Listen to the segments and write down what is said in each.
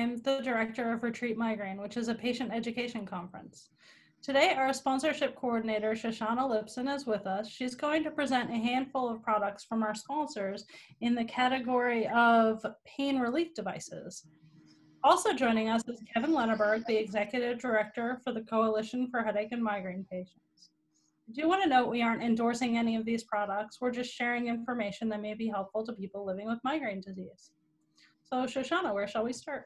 I'm the director of Retreat Migraine, which is a patient education conference. Today, our sponsorship coordinator, Shoshana Lipson, is with us. She's going to present a handful of products from our sponsors in the category of pain relief devices. Also joining us is Kevin Lenneberg, the executive director for the Coalition for Headache and Migraine Patients. I do want to note we aren't endorsing any of these products. We're just sharing information that may be helpful to people living with migraine disease. So Shoshana, where shall we start?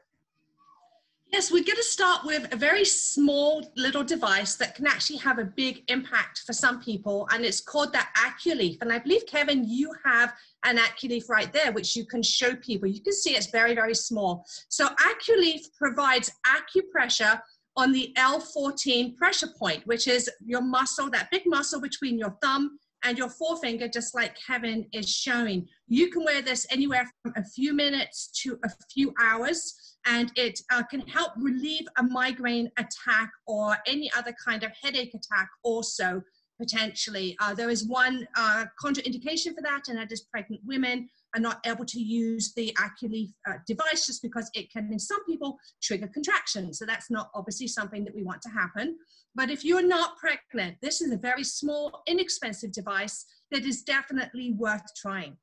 Yes, we're going to start with a very small little device that can actually have a big impact for some people, and it's called the Aculeaf. And I believe, Kevin, you have an Aculeaf right there, which you can show people. You can see it's very, very small. So Aculeaf provides acupressure on the L14 pressure point, which is your muscle, that big muscle between your thumb and your forefinger, just like Kevin is showing. You can wear this anywhere from a few minutes to a few hours, and it can help relieve a migraine attack or any other kind of headache attack also, potentially. There is one contraindication for that, and that is pregnant women are not able to use the Aculeaf device just because it can, in some people, trigger contractions. So that's not obviously something that we want to happen. But if you're not pregnant, this is a very small, inexpensive device that is definitely worth trying.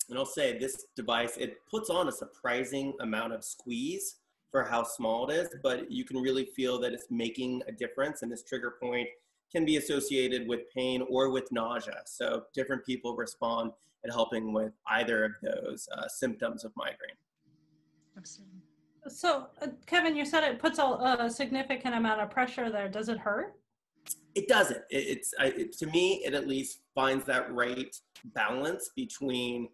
And I'll say this device, it puts on a surprising amount of squeeze for how small it is, but you can really feel that it's making a difference, and this trigger point can be associated with pain or with nausea. So different people respond at helping with either of those symptoms of migraine. Absolutely. So Kevin, you said it puts a significant amount of pressure there. Does it hurt? It doesn't. To me, it at least finds that right balance between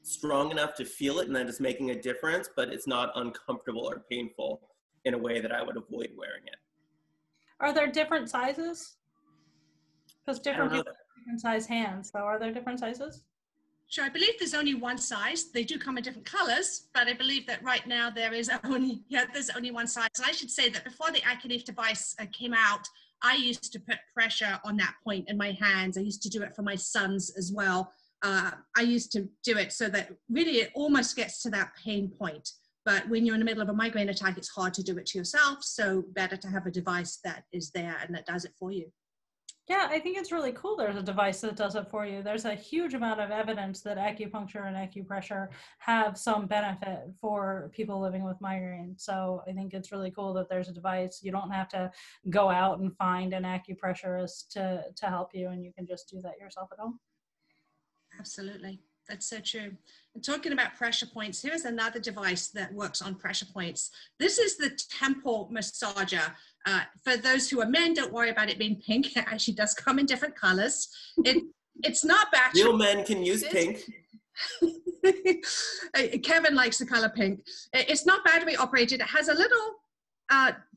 strong enough to feel it and that it's making a difference, but it's not uncomfortable or painful in a way that I would avoid wearing it. Are there different sizes? Because different people have different size hands. So are there different sizes? Sure, I believe there's only one size. They do come in different colors, but I believe that right now there's only one size. And I should say that before the Aculeaf device came out, I used to put pressure on that point in my hands. I used to do it for my sons as well. I used to do it so that really it almost gets to that pain point. But when you're in the middle of a migraine attack, it's hard to do it to yourself. So better to have a device that is there and that does it for you. Yeah, I think it's really cool there's a device that does it for you. There's a huge amount of evidence that acupuncture and acupressure have some benefit for people living with migraine. So I think it's really cool that there's a device. You don't have to go out and find an acupressurist to help you, and you can just do that yourself at home. Absolutely. That's so true. And talking about pressure points, here is another device that works on pressure points. This is the temple massager. For those who are men, don't worry about it being pink. It actually does come in different colors. It's not battery. Real men can use pink. Kevin likes the color pink. It's not battery operated. It has a little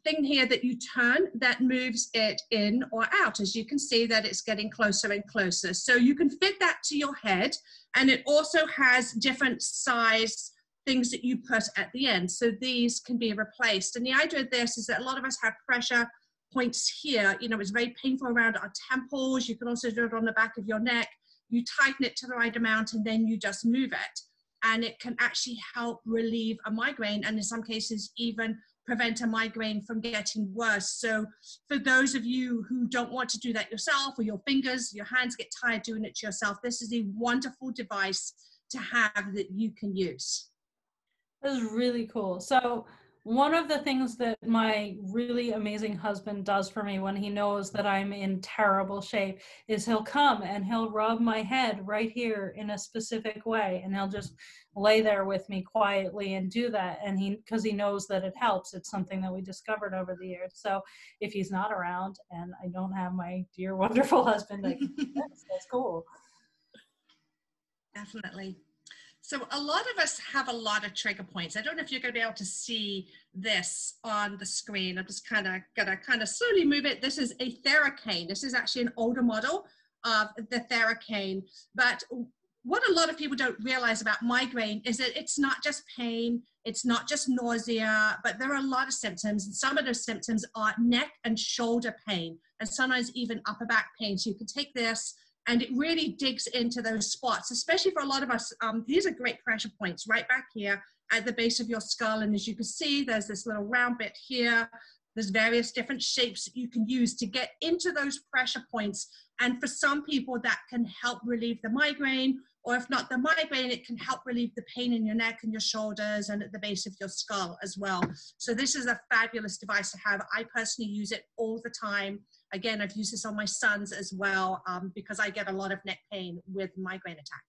thing here that you turn that moves it in or out. As you can see that it's getting closer and closer. So you can fit that to your head, and it also has different size things that you put at the end. So these can be replaced. And the idea of this is that a lot of us have pressure points here. You know, it's very painful around our temples. You can also do it on the back of your neck. You tighten it to the right amount and then you just move it. And it can actually help relieve a migraine, and in some cases even prevent a migraine from getting worse. So for those of you who don't want to do that yourself, or your hands get tired doing it to yourself, this is a wonderful device to have that you can use. That is really cool. So one of the things that my really amazing husband does for me when he knows that I'm in terrible shape is he'll come and he'll rub my head right here in a specific way, and he'll just lay there with me quietly and do that. And because he knows that it helps. It's something that we discovered over the years. So if he's not around and I don't have my dear, wonderful husband, that's cool. Definitely. So a lot of us have a lot of trigger points. I don't know if you're going to be able to see this on the screen. I'm just gonna slowly move it. This is a Theracane. This is actually an older model of the Theracane. But what a lot of people don't realize about migraine is that it's not just pain, it's not just nausea, but there are a lot of symptoms. And some of those symptoms are neck and shoulder pain, and sometimes even upper back pain. So you can take this, and it really digs into those spots, especially for a lot of us. These are great pressure points right back here at the base of your skull. And as you can see, there's this little round bit here. There's various different shapes that you can use to get into those pressure points. And for some people, that can help relieve the migraine, or if not the migraine, it can help relieve the pain in your neck and your shoulders and at the base of your skull as well. So this is a fabulous device to have. I personally use it all the time. Again, I've used this on my sons as well, because I get a lot of neck pain with migraine attack.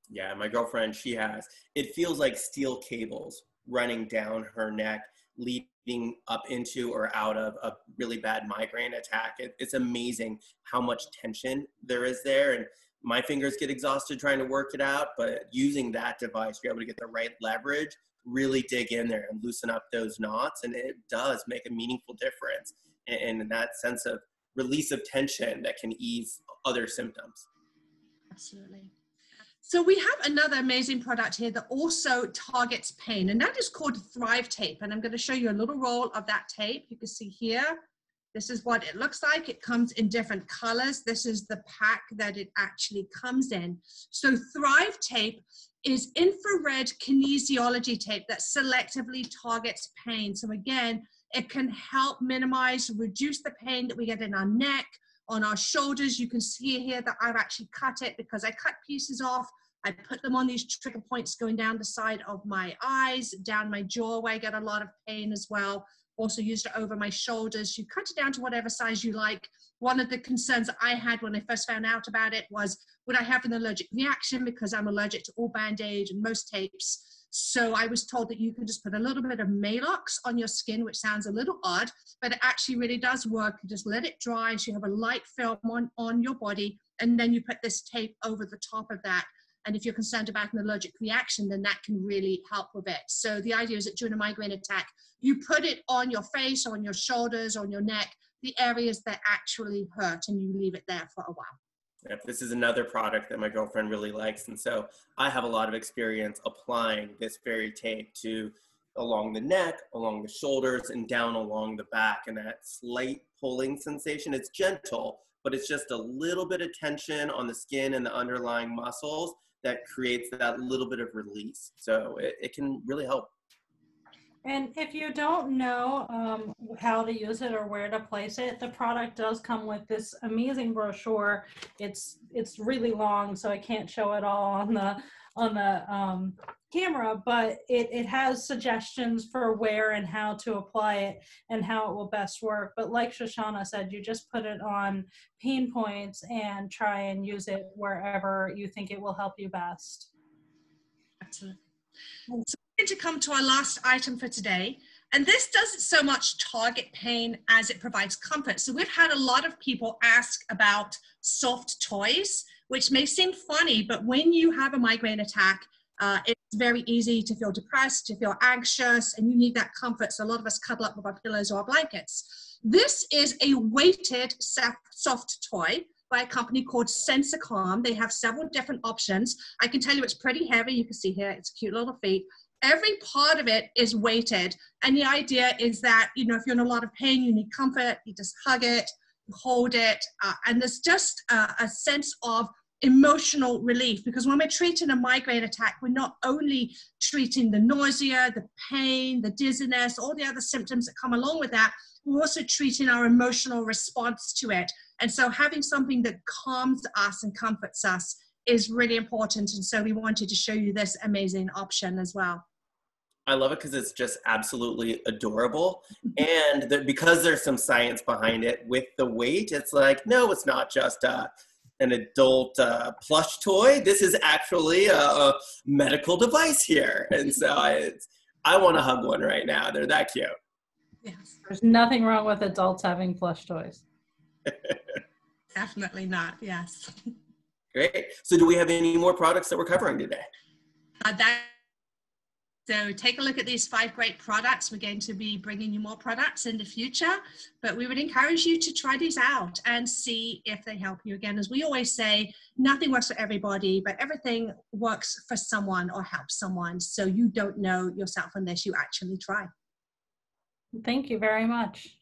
Yeah, my girlfriend, she has. It feels like steel cables running down her neck, leading up into or out of a really bad migraine attack. It's amazing how much tension there is there. And my fingers get exhausted trying to work it out, but using that device, you're able to get the right leverage, really dig in there and loosen up those knots. And it does make a meaningful difference in that sense of release of tension that can ease other symptoms. Absolutely. So we have another amazing product here that also targets pain, and that is called Thrive Tape. And I'm going to show you a little roll of that tape. You can see here, this is what it looks like. It comes in different colors. This is the pack that it actually comes in. So Thrive Tape is infrared kinesiology tape that selectively targets pain. So again, it can help minimize, reduce the pain that we get in our neck, on our shoulders. You can see here that I've actually cut it because I cut pieces off. I put them on these trigger points going down the side of my eyes, down my jaw where I get a lot of pain as well. Also used it over my shoulders. You cut it down to whatever size you like. One of the concerns I had when I first found out about it was, would I have an allergic reaction, because I'm allergic to all Band-Aid and most tapes. So I was told that you can just put a little bit of Maalox on your skin, which sounds a little odd, but it actually really does work. You just let it dry, so you have a light film on your body, and then you put this tape over the top of that. And if you're concerned about an allergic reaction, then that can really help with it. So the idea is that during a migraine attack, you put it on your face or on your shoulders or on your neck, the areas that actually hurt, and you leave it there for a while. Yep, this is another product that my girlfriend really likes. And so I have a lot of experience applying this very tape to along the neck, along the shoulders, and down along the back. And that slight pulling sensation, it's gentle, but it's just a little bit of tension on the skin and the underlying muscles that creates that little bit of release. So it can really help. And if you don't know how to use it or where to place it, the product does come with this amazing brochure. It's really long, so I can't show it all on the camera, but it has suggestions for where and how to apply it and how it will best work. But like Shoshana said, you just put it on pain points and try and use it wherever you think it will help you best. Absolutely. So we're going to come to our last item for today. And this doesn't so much target pain as it provides comfort. So we've had a lot of people ask about soft toys, which may seem funny, but when you have a migraine attack, it's very easy to feel depressed, to feel anxious, and you need that comfort. So a lot of us cuddle up with our pillows or our blankets. This is a weighted soft toy by a company called Theracane. They have several different options. I can tell you it's pretty heavy. You can see here, it's cute little feet. Every part of it is weighted. And the idea is that, you know, if you're in a lot of pain, you need comfort, you just hug it, hold it. And there's just a sense of emotional relief, because when we're treating a migraine attack, we're not only treating the nausea, the pain, the dizziness, all the other symptoms that come along with that, we're also treating our emotional response to it. And so having something that calms us and comforts us is really important. And so we wanted to show you this amazing option as well. I love it because it's just absolutely adorable. And because there's some science behind it with the weight, it's like, no, it's not just an adult plush toy. This is actually a medical device here. And so I want to hug one right now. They're that cute. Yes. There's nothing wrong with adults having plush toys. Definitely not, yes. Great. So do we have any more products that we're covering today? So take a look at these 5 great products. We're going to be bringing you more products in the future, but we would encourage you to try these out and see if they help you. Again, as we always say, nothing works for everybody, but everything works for someone or helps someone. So you don't know yourself unless you actually try. Thank you very much.